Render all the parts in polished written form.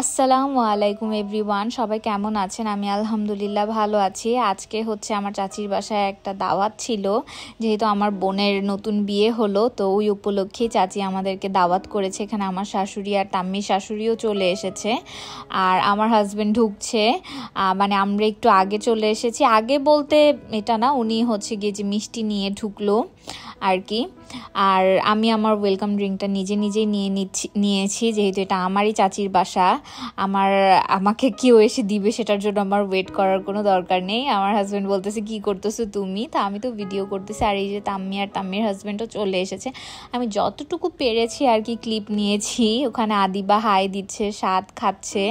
আসসালামু আলাইকুম এভরিওয়ান, সবাই কেমন আছেন? আমি আলহামদুলিল্লাহ ভালো আছি। আজকে হচ্ছে আমার চাচির বাসায় একটা দাওয়াত ছিল, যেহেতু আমার বোনের নতুন বিয়ে হলো, তো ওই উপলক্ষে চাচি আমাদেরকে দাওয়াত করেছে। এখানে আমার শাশুড়ি আর টাম্মির শাশুড়িও চলে এসেছে, আর আমার হাজবেন্ড ঢুকছে। মানে আমরা একটু আগে চলে এসেছি, আগে বলতে এটা না, উনি হচ্ছে গিয়ে যে মিষ্টি নিয়ে ঢুকলো আর কি। আর আমি আমার ওয়েলকাম ড্রিঙ্কটা নিজেই নিয়েছি, যেহেতু এটা আমারই চাচির বাসা। আমাকে কেউ এসে দিবে সেটার জন্য আমার ওয়েট করার কোনো দরকার নেই। আমার হাজব্যান্ড বলতেছে কি করতেছো তুমি, তা আমি তো ভিডিও করতেছি। আর এই যে তাম্মি আর তাম্মির হাজব্যান্ডও চলে এসেছে। আমি যতটুকু পেরেছি আর কি ক্লিপ নিয়েছি। ওখানে আদিবা হাই দিচ্ছে, স্বাদ খাচ্ছে,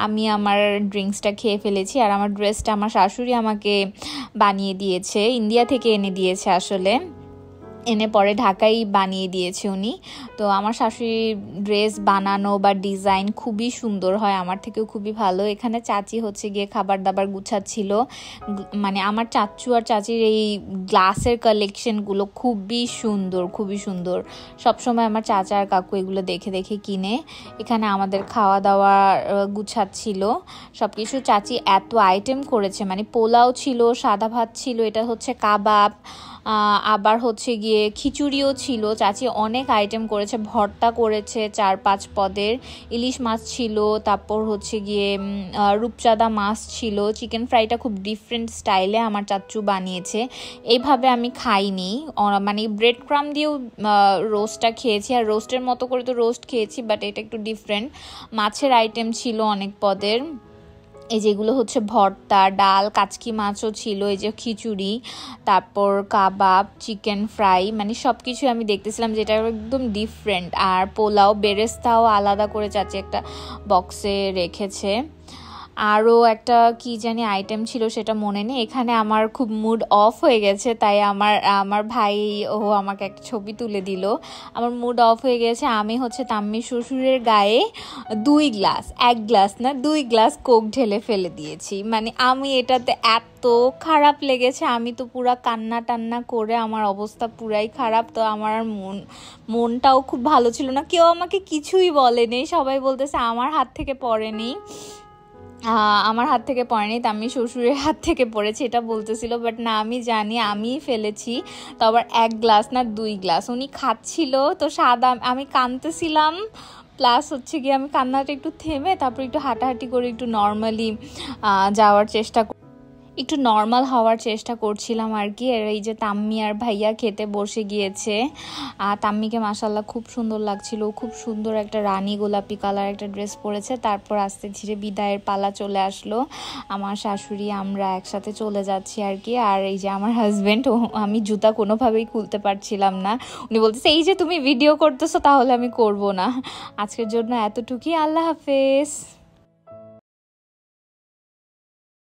আমি আমার ড্রিঙ্কসটা খেয়ে ফেলেছি। আর আমার ড্রেসটা আমার শাশুড়ি আমাকে বানিয়ে দিয়েছে, ইন্ডিয়া থেকে এনে দিয়েছে, আসলে এনে পরে ঢাকাই বানিয়ে দিয়েছে উনি। তো আমার শাশুড়ির ড্রেস বানানো বা ডিজাইন খুবই সুন্দর হয়, আমার থেকেও খুবই ভালো। এখানে চাচি হচ্ছে গিয়ে খাবার দাবার গুছাচ্ছিল। মানে আমার চাচু আর চাচির এই গ্লাসের কালেকশনগুলো খুবই সুন্দর। সবসময় আমার চাচা আর কাকু এগুলো দেখে দেখে কিনে। এখানে আমাদের খাওয়া দাওয়া গুছাচ্ছিল সব কিছু। চাচি এত আইটেম করেছে, মানে পোলাও ছিল, সাদা ভাত ছিল, এটা হচ্ছে কাবাব, আবার হচ্ছে গিয়ে খিচুড়িও ছিল। চাচি অনেক আইটেম করেছে, ভর্তা করেছে 4-5 পদের, ইলিশ মাছ ছিল, তারপর হচ্ছে গিয়ে রূপচাঁদা মাছ ছিল। চিকেন ফ্রাইটা খুব ডিফারেন্ট স্টাইলে আমার চাচু বানিয়েছে, এইভাবে আমি খাইনি। মানে ব্রেড ক্রাম দিয়েও রোস্টটা খেয়েছি, আর রোস্টের মতো করে তো রোস্ট খেয়েছি, বাট এটা একটু ডিফারেন্ট। মাছের আইটেম ছিল অনেক পদের, এই যেগুলো হচ্ছে ভর্তা, ডাল, কাচকি মাছও ছিল, এই যে খিচুড়ি, তারপর কাবাব, চিকেন ফ্রাই, মানে সব কিছু আমি দেখতেছিলাম যেটা একদম ডিফারেন্ট। আর পোলাও, বেরেস্তাও আলাদা করে চাচি একটা বক্সে রেখেছে। আরও একটা কি জানি আইটেম ছিল, সেটা মনে নেই। এখানে আমার খুব মুড অফ হয়ে গেছে, তাই আমার ভাই আমাকে একটা ছবি তুলে দিল। আমার মুড অফ হয়ে গেছে, আমি হচ্ছে তাম্মির শ্বশুরের গায়ে 1 গ্লাস না 2 গ্লাস কোক ঢেলে ফেলে দিয়েছি। মানে আমি এটাতে এত খারাপ লেগেছে, আমি তো পুরা কান্না টান্না করে আমার অবস্থা পুরাই খারাপ। তো আমার মনটাও খুব ভালো ছিল না, কেউ আমাকে কিছুই বলেনি, সবাই বলতেছে আমার হাত থেকে পড়েনি, তাম্মি শ্বশুরের হাত থেকে পড়েছে এটা বলতেছিল। বাট না, আমি জানি আমি ফেলেছি। তো আবার 1 গ্লাস না 2 গ্লাস উনি খাচ্ছিল, তো আমি কাঁদতেছিলাম, প্লাস হচ্ছে গিয়ে আমি কান্নাটা একটু থেমে তারপর একটু হাঁটাহাঁটি করে একটু নর্মালি একটু নর্মাল হওয়ার চেষ্টা করছিলাম আর কি। আর এই যে তাম্মি আর ভাইয়া খেতে বসে গিয়েছে। তাম্মিকে মাশাল্লাহ খুব সুন্দর লাগছিল, খুব সুন্দর একটা রানী গোলাপি কালার একটা ড্রেস পরেছে। তারপর আস্তে ধীরে বিদায়ের পালা চলে আসলো, আমার শাশুড়ি আমরা একসাথে চলে যাচ্ছি আর কি। আর এই যে আমার হাজব্যান্ড, আমি জুতা কোনোভাবেই খুলতে পারছিলাম না, উনি বলতেছে এই যে তুমি ভিডিও করতেছো তাহলে আমি করব না। আজকের জন্য এতটুকুই, আল্লাহ হাফেজ।